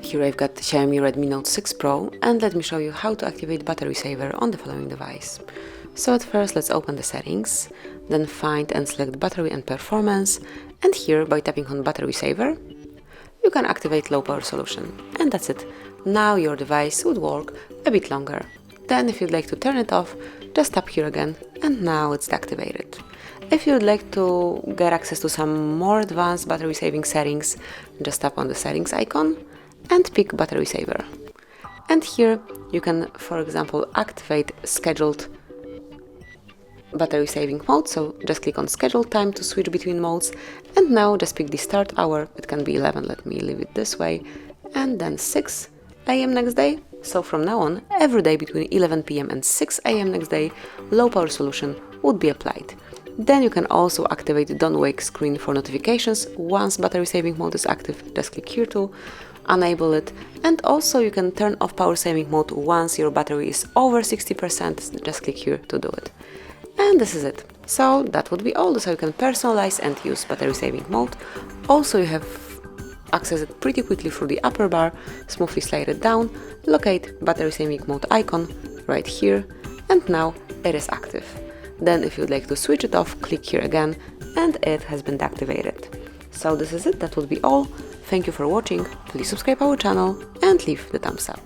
Here I've got the Xiaomi Redmi Note 6 Pro, and let me show you how to activate battery saver on the following device. So at first let's open the settings, then find and select battery and performance, and here by tapping on battery saver you can activate low power solution, and that's it. Now your device would work a bit longer. Then if you'd like to turn it off, just tap here again, and now it's deactivated. If you'd like to get access to some more advanced battery saving settings, just tap on the settings icon and pick battery saver. And here you can, for example, activate scheduled battery saving mode, so just click on scheduled time to switch between modes, and now just pick the start hour. It can be 11, let me leave it this way, and then 6 AM next day. So from now on, every day between 11 PM and 6 AM next day, low power solution would be applied. Then you can also activate Don't Wake screen for notifications once battery saving mode is active. Just click here to enable it, and also you can turn off power saving mode once your battery is over 60%. Just click here to do it. And this is it. So that would be all. This is how you can personalize and use battery saving mode. Also you have access it pretty quickly through the upper bar, smoothly slide it down, locate battery saving mode icon right here, and now it is active. Then if you'd like to switch it off, click here again, and it has been deactivated. So this is it, that would be all. Thank you for watching, please subscribe our channel and leave the thumbs up.